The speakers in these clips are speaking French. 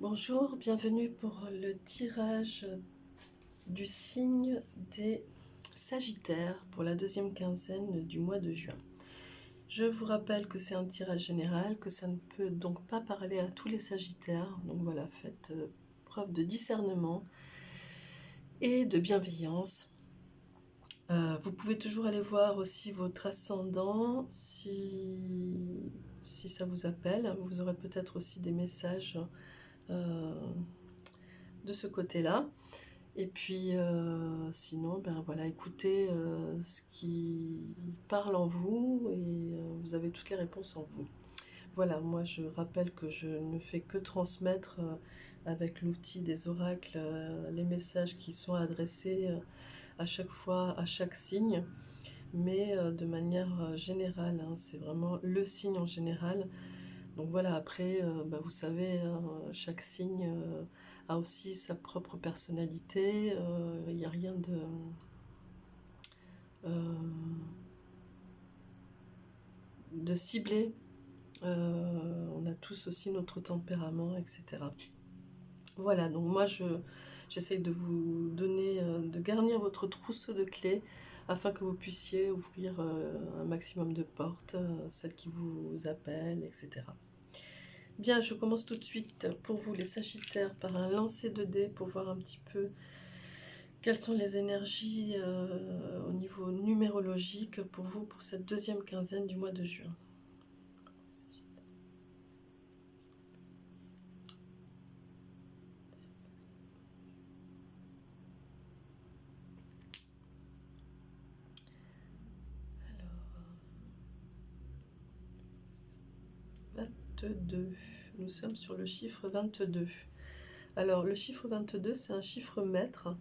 Bonjour, bienvenue pour le tirage du signe des Sagittaires pour la deuxième quinzaine du mois de juin. Je vous rappelle que c'est un tirage général, que ça ne peut donc pas parler à tous les Sagittaires. Donc voilà, faites preuve de discernement et de bienveillance. Vous pouvez toujours aller voir aussi votre ascendant si ça vous appelle. Vous aurez peut-être aussi des messages de ce côté-là. Et puis sinon, ben voilà, écoutez ce qui parle en vous et vous avez toutes les réponses en vous. Voilà, moi je rappelle que je ne fais que transmettre avec l'outil des oracles les messages qui sont adressés à chaque fois, à chaque signe, mais de manière générale, hein, c'est vraiment le signe en général. Donc voilà, après, vous savez, chaque signe a aussi sa propre personnalité, il n'y a rien de ciblé, on a tous aussi notre tempérament, etc. Voilà, donc moi j'essaye de vous donner, de garnir votre trousseau de clés afin que vous puissiez ouvrir un maximum de portes, celles qui vous appellent, etc. Bien, je commence tout de suite pour vous les Sagittaires par un lancer de dés pour voir un petit peu quelles sont les énergies au niveau numérologique pour vous pour cette deuxième quinzaine du mois de juin. Alors, 22. Nous sommes sur le chiffre 22. Alors, le chiffre 22, c'est un chiffre maître,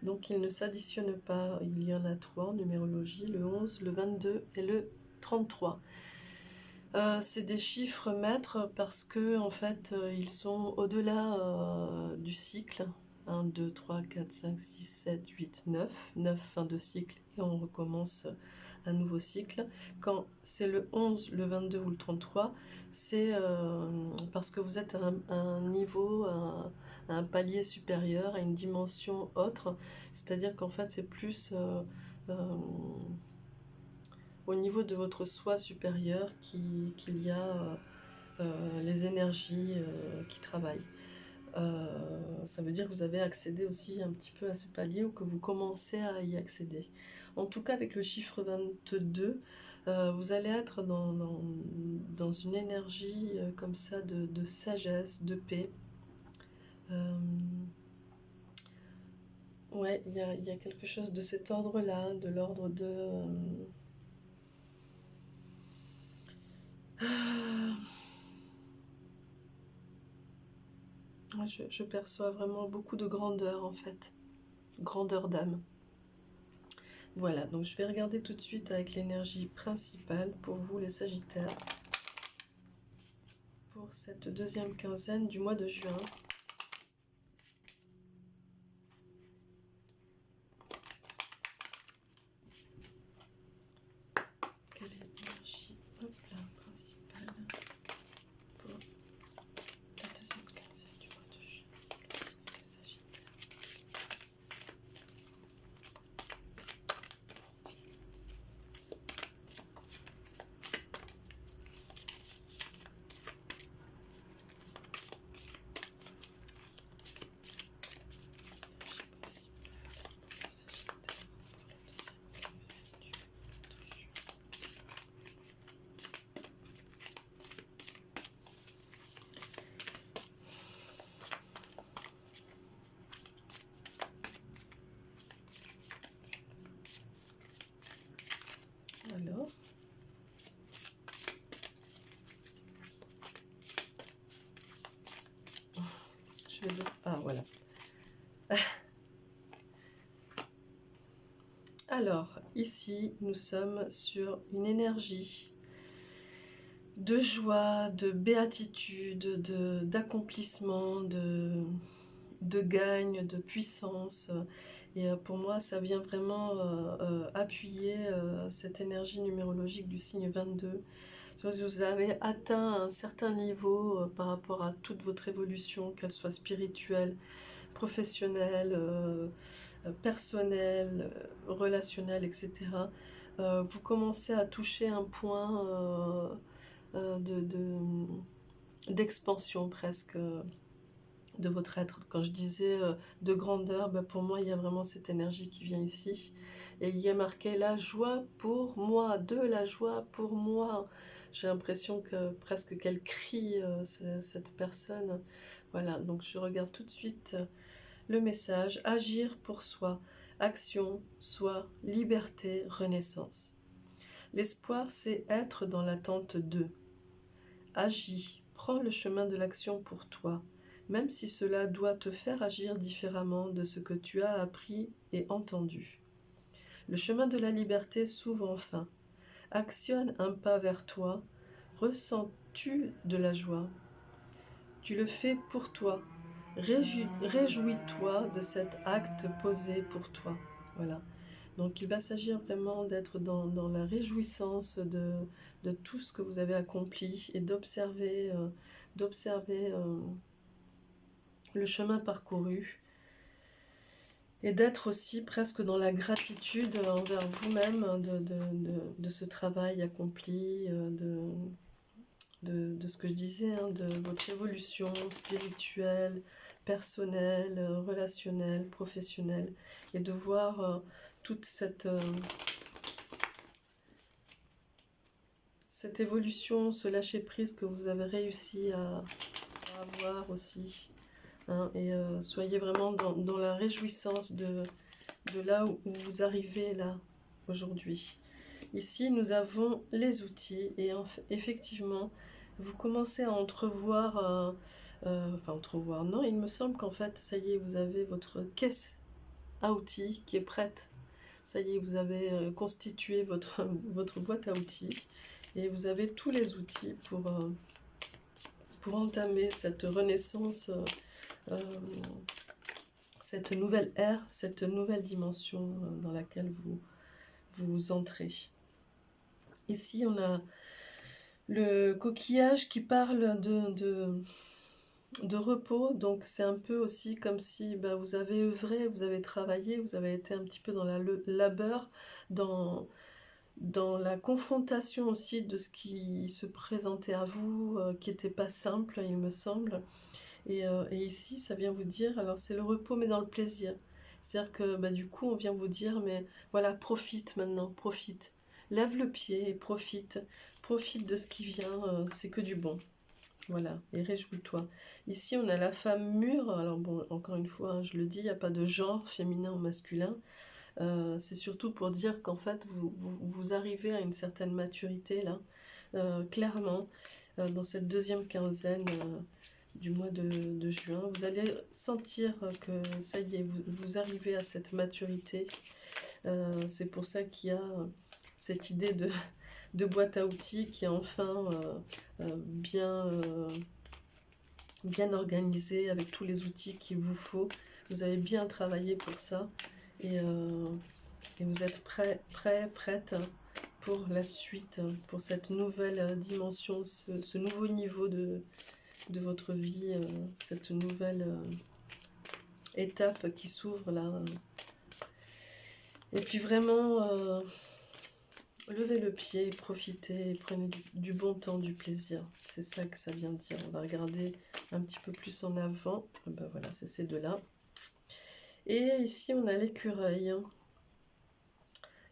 donc il ne s'additionne pas. Il y en a 3 en numérologie, le 11, le 22 et le 33. C'est des chiffres maîtres parce que, en fait, ils sont au-delà du cycle. 1, 2, 3, 4, 5, 6, 7, 8, 9. 9 fins de cycle et on recommence un nouveau cycle. Quand c'est le 11, le 22 ou le 33, c'est parce que vous êtes à un niveau, à un palier supérieur, à une dimension autre. C'est-à-dire qu'en fait, c'est plus au niveau de votre soi supérieur qu'il y a les énergies qui travaillent. Ça veut dire que vous avez accédé aussi un petit peu à ce palier ou que vous commencez à y accéder. En tout cas, avec le chiffre 22, vous allez être dans une énergie comme ça de sagesse, de paix. Ouais, il y a quelque chose de cet ordre-là, de l'ordre de... Je perçois vraiment beaucoup de grandeur en fait, grandeur d'âme. Voilà, donc je vais regarder tout de suite avec l'énergie principale pour vous les Sagittaires, pour cette deuxième quinzaine du mois de juin. Quelle est l'énergie principale pour la deuxième quinzaine du mois de juin, les Sagittaires. Alors, je vais... Ah, voilà. Alors, ici, nous sommes sur une énergie de joie, de béatitude, d'accomplissement, de gagne, de puissance. Et pour moi, ça vient vraiment appuyer cette énergie numérologique du signe 22. Si vous avez atteint un certain niveau par rapport à toute votre évolution, qu'elle soit spirituelle, professionnelle, personnelle, relationnelle, etc., vous commencez à toucher un point d'expansion presque de votre être. Quand je disais de grandeur, pour moi, il y a vraiment cette énergie qui vient ici. Et il y a marqué la joie pour moi, de la joie pour moi. J'ai l'impression que presque qu'elle crie, cette personne. Voilà, donc je regarde tout de suite le message. Agir pour soi. Action, soi, liberté, renaissance. L'espoir, c'est être dans l'attente d'eux. Agis, prends le chemin de l'action pour toi, même si cela doit te faire agir différemment de ce que tu as appris et entendu. Le chemin de la liberté s'ouvre enfin. Actionne un pas vers toi. Ressens-tu de la joie? Tu le fais pour toi. Réjouis-toi de cet acte posé pour toi. Voilà. Donc il va s'agir vraiment d'être dans la réjouissance de tout ce que vous avez accompli et d'observer le chemin parcouru et d'être aussi presque dans la gratitude envers vous-même de ce travail accompli, de ce que je disais, de votre évolution spirituelle, personnelle, relationnelle, professionnelle, et de voir toute cette évolution, ce lâcher-prise que vous avez réussi à avoir aussi. Et soyez vraiment dans la réjouissance de là où vous arrivez là, aujourd'hui. Ici, nous avons les outils et effectivement, vous commencez à entrevoir, enfin entrevoir, non, il me semble qu'en fait, ça y est, vous avez votre caisse à outils qui est prête. Ça y est, vous avez constitué votre boîte à outils et vous avez tous les outils pour entamer cette renaissance, cette nouvelle ère, cette nouvelle dimension dans laquelle vous entrez. Ici, on a le coquillage qui parle de repos, donc c'est un peu aussi comme si vous avez œuvré, vous avez travaillé, vous avez été un petit peu dans la labeur, dans la confrontation aussi de ce qui se présentait à vous, qui n'était pas simple, il me semble. Et ici, ça vient vous dire, alors c'est le repos, mais dans le plaisir. C'est-à-dire que du coup, on vient vous dire, mais voilà, profite maintenant, profite. Lève le pied et profite. Profite de ce qui vient, c'est que du bon. Voilà, et réjouis-toi. Ici, on a la femme mûre. Alors bon, encore une fois, je le dis, il n'y a pas de genre féminin ou masculin. C'est surtout pour dire qu'en fait, vous arrivez à une certaine maturité, là, clairement, dans cette deuxième quinzaine du mois de juin. Vous allez sentir que ça y est, vous arrivez à cette maturité. C'est pour ça qu'il y a cette idée de boîte à outils qui est enfin bien organisée avec tous les outils qu'il vous faut. Vous avez bien travaillé pour ça et vous êtes prête pour la suite, pour cette nouvelle dimension, ce nouveau niveau de votre vie, cette nouvelle étape qui s'ouvre là. Et puis vraiment, levez le pied, profitez, prenez du bon temps, du plaisir. C'est ça que ça vient de dire. On va regarder un petit peu plus en avant. Voilà, c'est ces deux-là. Et ici, on a l'écureuil.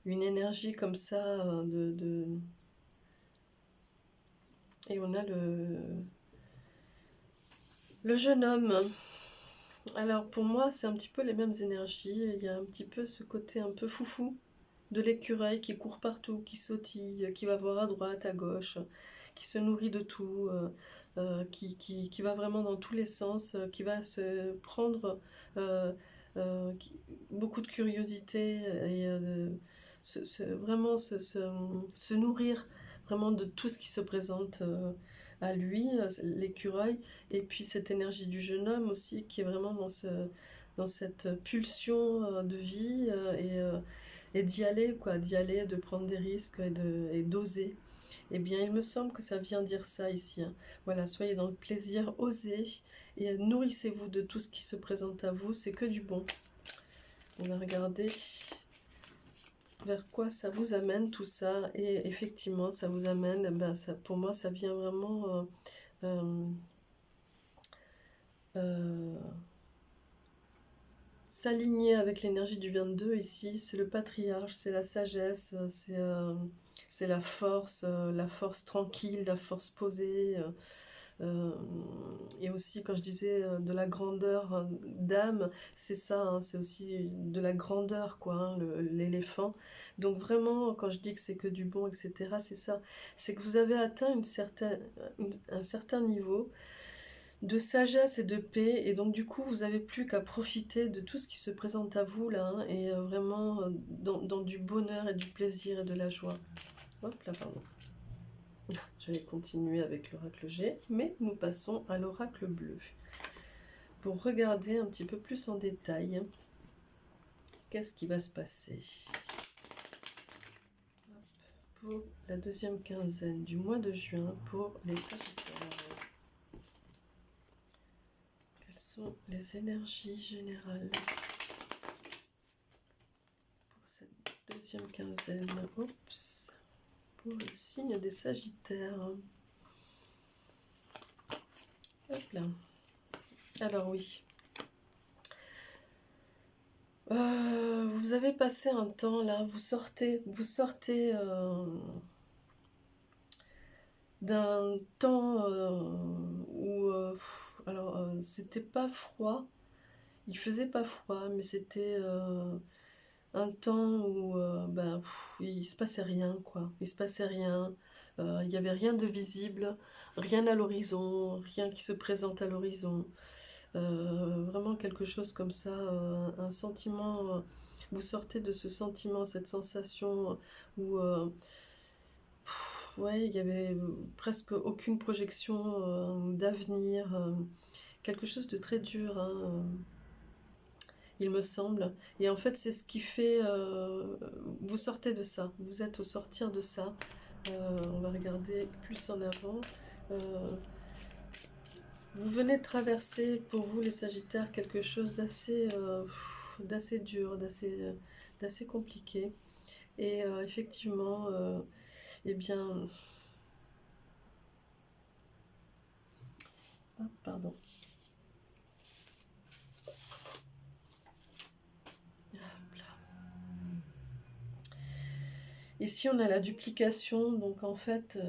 Une énergie comme ça Et on a le jeune homme. Alors pour moi, c'est un petit peu les mêmes énergies. Il y a un petit peu ce côté un peu foufou de l'écureuil qui court partout, qui sautille, qui va voir à droite, à gauche, qui se nourrit de tout, qui va vraiment dans tous les sens, qui va se prendre beaucoup de curiosité et vraiment se nourrir vraiment de tout ce qui se présente à lui, l'écureuil, et puis cette énergie du jeune homme aussi qui est vraiment dans cette pulsion de vie et d'y aller, quoi, d'y aller, de prendre des risques et d'oser. Eh bien, il me semble que ça vient dire ça ici, hein. Voilà, soyez dans le plaisir, osez, et nourrissez-vous de tout ce qui se présente à vous, c'est que du bon. On va regarder vers quoi ça vous amène tout ça, et effectivement, ça vous amène, ben, ça, pour moi, ça vient vraiment... euh, s'aligner avec l'énergie du 22 ici, c'est le patriarche, c'est la sagesse, c'est la force tranquille, la force posée, et aussi quand je disais de la grandeur d'âme, c'est ça, hein, c'est aussi de la grandeur, quoi, hein, l'éléphant. Donc vraiment, quand je dis que c'est que du bon, etc., c'est ça, c'est que vous avez atteint un certain niveau de sagesse et de paix, et donc du coup vous n'avez plus qu'à profiter de tout ce qui se présente à vous là, hein, et vraiment dans du bonheur et du plaisir et de la joie. Hop là, pardon. Je vais continuer avec l'oracle G, mais nous passons à l'oracle bleu pour regarder un petit peu plus en détail qu'est-ce qui va se passer. Hop, pour la deuxième quinzaine du mois de juin pour les Sagittaires. Sont les énergies générales pour cette deuxième quinzaine. Oups, pour le signe des Sagittaires. Hop là. Alors oui. Vous avez passé un temps là, vous sortez d'un temps où alors c'était pas froid, il faisait pas froid, mais c'était un temps où il se passait rien, quoi. Il se passait rien, il n'y avait rien de visible, rien à l'horizon, rien qui se présente à l'horizon. Vraiment quelque chose comme ça, un sentiment, vous sortez de ce sentiment, cette sensation où ouais, il y avait presque aucune projection d'avenir, quelque chose de très dur, hein, il me semble. Et en fait, c'est ce qui fait... vous sortez de ça, vous êtes au sortir de ça. On va regarder plus en avant. Vous venez de traverser, pour vous les Sagittaires, quelque chose d'assez dur, d'assez compliqué. Et effectivement, eh bien... Ah, pardon. Ici, on a la duplication, donc en fait,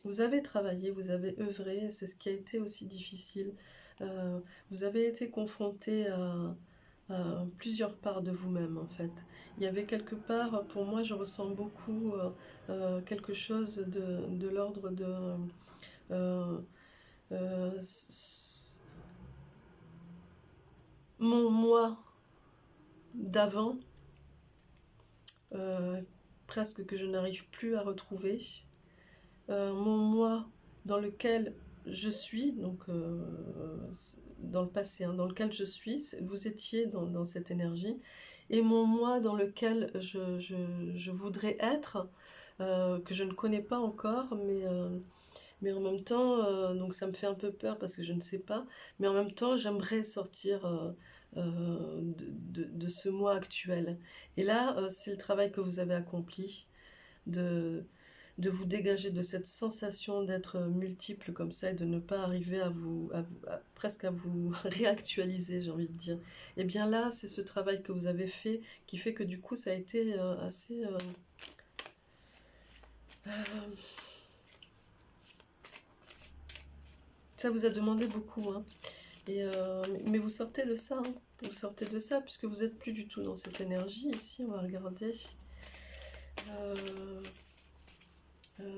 vous avez travaillé, vous avez œuvré, c'est ce qui a été aussi difficile. Vous avez été confronté à plusieurs parts de vous-même, en fait. Il y avait quelque part, pour moi, je ressens beaucoup quelque chose de l'ordre de... euh, euh, mon moi d'avant, euh, presque que je n'arrive plus à retrouver. Mon moi dans lequel je suis, donc dans le passé, hein, dans lequel je suis, vous étiez dans cette énergie, et mon moi dans lequel je voudrais être, que je ne connais pas encore, mais en même temps, donc ça me fait un peu peur parce que je ne sais pas, mais en même temps, j'aimerais sortir de ce moi actuel. Et là, c'est le travail que vous avez accompli, de, de vous dégager de cette sensation d'être multiple comme ça et de ne pas arriver presque à vous réactualiser, j'ai envie de dire. Et bien là, c'est ce travail que vous avez fait qui fait que du coup, ça a été assez... ça vous a demandé beaucoup, hein. Mais vous sortez de ça, hein. Vous sortez de ça puisque vous n'êtes plus du tout dans cette énergie. Ici, on va regarder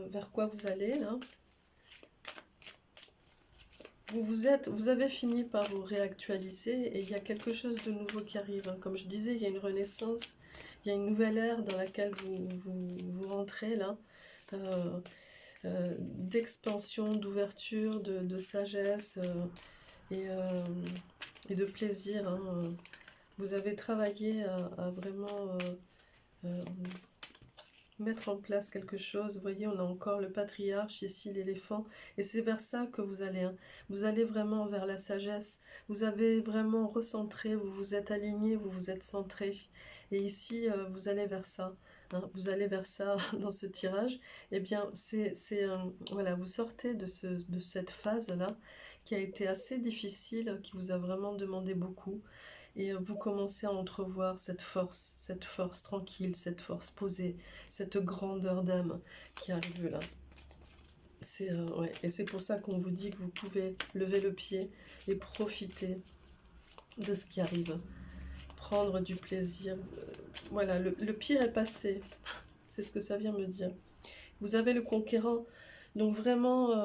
vers quoi vous allez là. Vous avez fini par vous réactualiser et il y a quelque chose de nouveau qui arrive, hein. Comme je disais, il y a une renaissance, il y a une nouvelle ère dans laquelle vous rentrez là, d'expansion, d'ouverture, de sagesse et de plaisir, hein. Vous avez travaillé à vraiment euh, mettre en place quelque chose. Vous voyez, on a encore le patriarche ici, l'éléphant, et c'est vers ça que vous allez, hein. Vous allez vraiment vers la sagesse, vous avez vraiment recentré, vous vous êtes aligné, vous vous êtes centré, et ici, vous allez vers ça, hein. Vous allez vers ça dans ce tirage. Eh bien, voilà, vous sortez de cette phase-là, qui a été assez difficile, qui vous a vraiment demandé beaucoup, et vous commencez à entrevoir cette force tranquille, cette force posée, cette grandeur d'âme qui arrive là. Ouais. Et c'est pour ça qu'on vous dit que vous pouvez lever le pied et profiter de ce qui arrive. Prendre du plaisir. Voilà, le pire est passé. C'est ce que ça vient me dire. Vous avez le conquérant. Donc vraiment,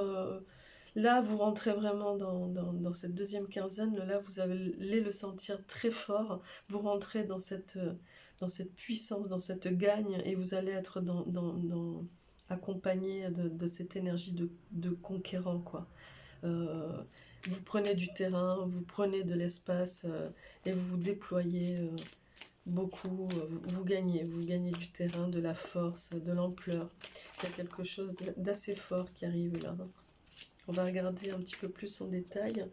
là, vous rentrez vraiment dans cette deuxième quinzaine. Là, vous allez le sentir très fort. Vous rentrez dans cette puissance, dans cette gagne, et vous allez être accompagné de cette énergie de conquérant, quoi. Vous prenez du terrain, vous prenez de l'espace, et vous vous déployez beaucoup. Vous gagnez du terrain, de la force, de l'ampleur. Il y a quelque chose d'assez fort qui arrive là. On va regarder un petit peu plus en détail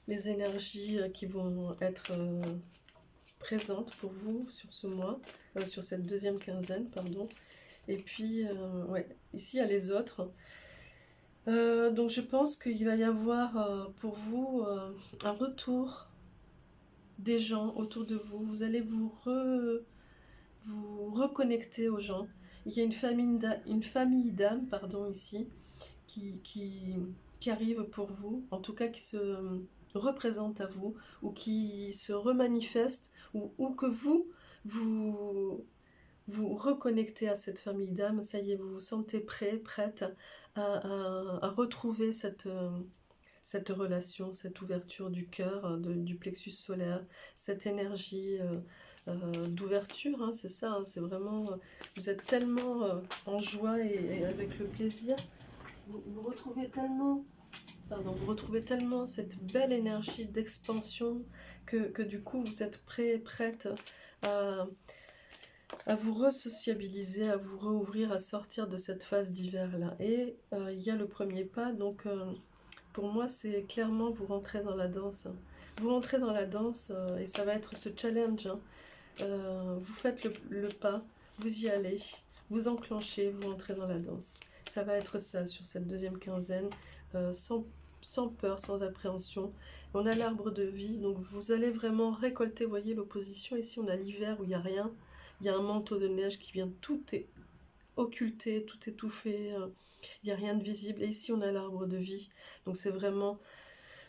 les énergies qui vont être présentes pour vous sur ce mois, sur cette deuxième quinzaine, pardon. Et puis, ouais, ici il y a les autres. Donc je pense qu'il va y avoir pour vous un retour des gens autour de vous. Vous allez vous reconnecter aux gens. Il y a une famille d'âmes, pardon, ici, qui arrive pour vous, en tout cas qui se représente à vous, ou qui se remanifeste, ou que vous vous reconnectez à cette famille d'âmes. Ça y est, vous vous sentez prête à retrouver cette relation, cette ouverture du cœur, du plexus solaire, cette énergie d'ouverture, hein, c'est ça, hein, c'est vraiment, vous êtes tellement en joie et avec le plaisir, vous retrouvez tellement cette belle énergie d'expansion que du coup vous êtes prête à vous re-sociabiliser, à vous rouvrir, à sortir de cette phase d'hiver là. Et il y a le premier pas, donc pour moi c'est clairement vous rentrez dans la danse. Vous rentrez dans la danse et ça va être ce challenge, hein. Vous faites le pas, vous y allez, vous enclenchez, vous entrez dans la danse. Ça va être ça sur cette deuxième quinzaine, sans peur, sans appréhension. On a l'arbre de vie, donc vous allez vraiment récolter, voyez l'opposition. Ici on a l'hiver où il n'y a rien, il y a un manteau de neige qui vient, tout est occulté, tout étouffé, il n'y a rien de visible. Et ici on a l'arbre de vie, donc c'est vraiment...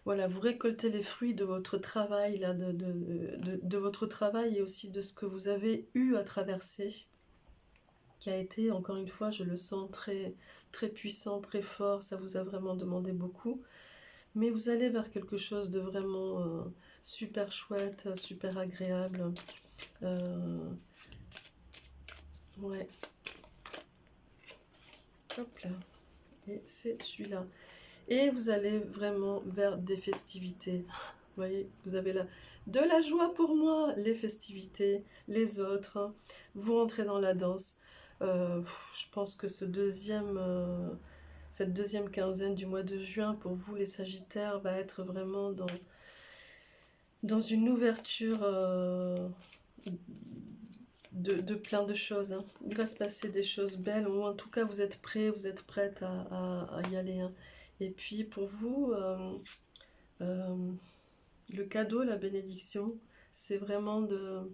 Voilà, vous récoltez les fruits de votre travail, là, de votre travail et aussi de ce que vous avez eu à traverser, qui a été, encore une fois, je le sens très, très puissant, très fort, ça vous a vraiment demandé beaucoup. Mais vous allez vers quelque chose de vraiment super chouette, super agréable. Ouais. Hop là. Et c'est celui-là. Et vous allez vraiment vers des festivités. Vous voyez, vous avez là de la joie pour moi, les festivités, les autres. Hein. Vous rentrez dans la danse. Je pense que cette deuxième quinzaine du mois de juin, pour vous les Sagittaires, va être vraiment dans une ouverture de plein de choses. Hein. Il va se passer des choses belles, ou en tout cas vous êtes prête à y aller. Hein. Et puis pour vous, le cadeau, la bénédiction, c'est vraiment de...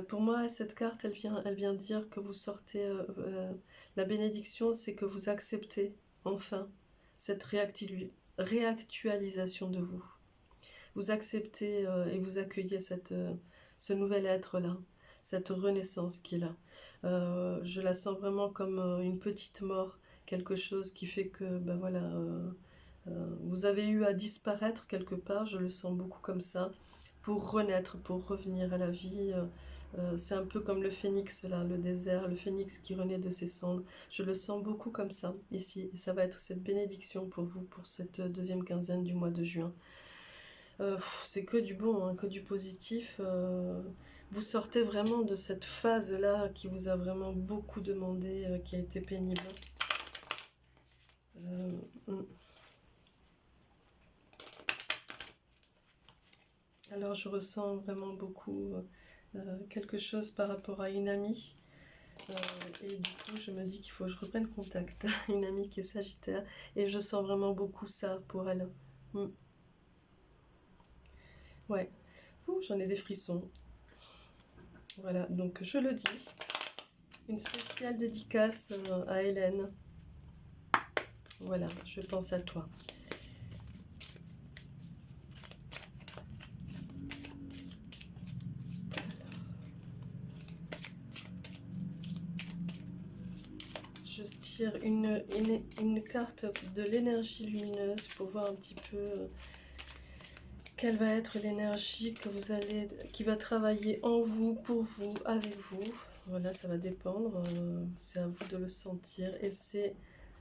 Pour moi, cette carte, elle vient dire que vous sortez... la bénédiction, c'est que vous acceptez, enfin, cette réactualisation de vous. Vous acceptez et vous accueillez ce nouvel être-là, cette renaissance qui est là. Je la sens vraiment comme une petite mort, quelque chose qui fait que, ben voilà, vous avez eu à disparaître quelque part, je le sens beaucoup comme ça. pour renaître, pour revenir à la vie. C'est un peu comme le phénix, là, le désert, le phénix qui renaît de ses cendres. Je le sens beaucoup comme ça, ici. Et ça va être cette bénédiction pour vous, pour cette deuxième quinzaine du mois de juin. C'est que du bon, hein, que du positif. Vous sortez vraiment de cette phase-là qui vous a vraiment beaucoup demandé, qui a été pénible. Alors je ressens vraiment beaucoup quelque chose par rapport à une amie. Et du coup je me dis qu'il faut que je reprenne contact. Une amie qui est Sagittaire. Et je sens vraiment beaucoup ça pour elle. Ouais. J'en ai des frissons. Voilà, donc je le dis. Une spéciale dédicace à Hélène. Voilà, je pense à toi. Je tire une carte de l'énergie lumineuse pour voir un petit peu quelle va être l'énergie que vous allez, qui va travailler en vous, pour vous, avec vous. Voilà, ça va dépendre. C'est à vous de le sentir. Et c'est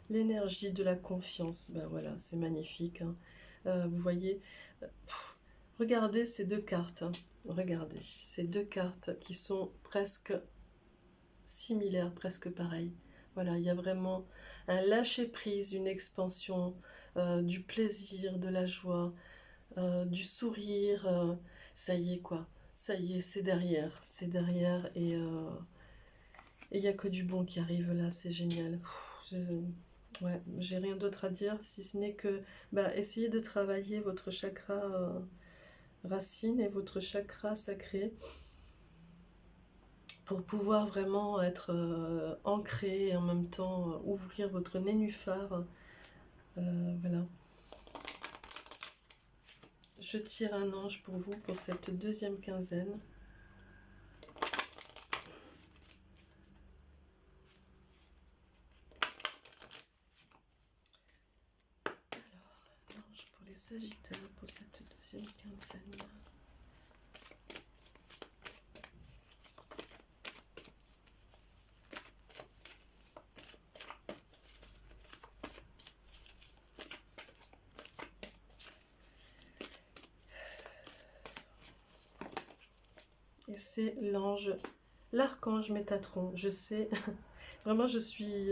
l'énergie de la confiance. Ben voilà, c'est magnifique. Hein. Vous voyez, regardez ces deux cartes. Hein. Regardez ces deux cartes qui sont presque similaires, presque pareilles. Voilà, il y a vraiment un lâcher-prise, une expansion, du plaisir, de la joie, du sourire. Ça y est, quoi. Ça y est, c'est derrière. C'est derrière et il n'y a que du bon qui arrive là, c'est génial. Ouais, j'ai rien d'autre à dire, si ce n'est que essayez de travailler votre chakra racine et votre chakra sacré pour pouvoir vraiment être ancré et en même temps ouvrir votre nénuphar. Voilà. Je tire un ange pour vous pour cette deuxième quinzaine. Alors, l'ange pour les Sagittaires pour cette deuxième quinzaine. Et c'est l'ange, l'archange Métatron. Je sais, vraiment je suis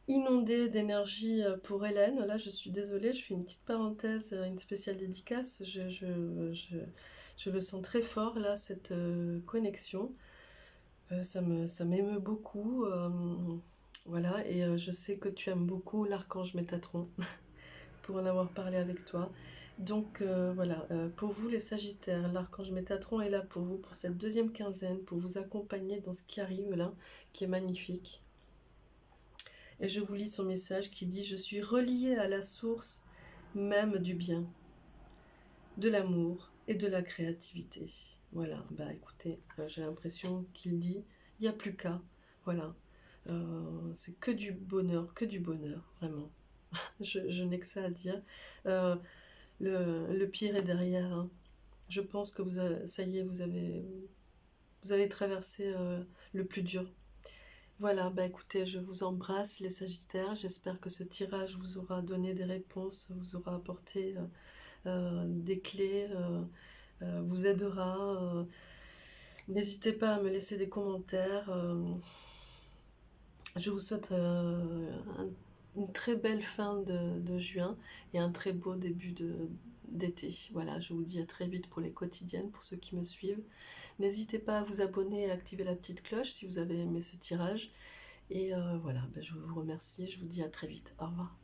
inondée d'énergie pour Hélène. Là je suis désolée, je fais une petite parenthèse, une spéciale dédicace. Je le sens très fort là, cette connexion. Ça m'émeut beaucoup. Voilà, et je sais que tu aimes beaucoup l'archange Métatron, pour en avoir parlé avec toi. Donc voilà, pour vous les Sagittaires, l'archange Métatron est là pour vous, pour cette deuxième quinzaine, pour vous accompagner dans ce qui arrive là, qui est magnifique. Et je vous lis son message qui dit « Je suis reliée à la source même du bien, de l'amour et de la créativité. » Voilà, écoutez, j'ai l'impression qu'il dit « Il n'y a plus qu'à. » Voilà, c'est que du bonheur, vraiment. Je n'ai que ça à dire. Le pire est derrière. Hein. Je pense que ça y est, vous avez traversé le plus dur. Voilà, écoutez, je vous embrasse les Sagittaires. J'espère que ce tirage vous aura donné des réponses, vous aura apporté des clés, vous aidera. N'hésitez pas à me laisser des commentaires. Je vous souhaite une très belle fin de juin et un très beau début d'été. Voilà, je vous dis à très vite pour les quotidiennes, pour ceux qui me suivent. N'hésitez pas à vous abonner et à activer la petite cloche si vous avez aimé ce tirage. Et voilà, je vous remercie, je vous dis à très vite. Au revoir.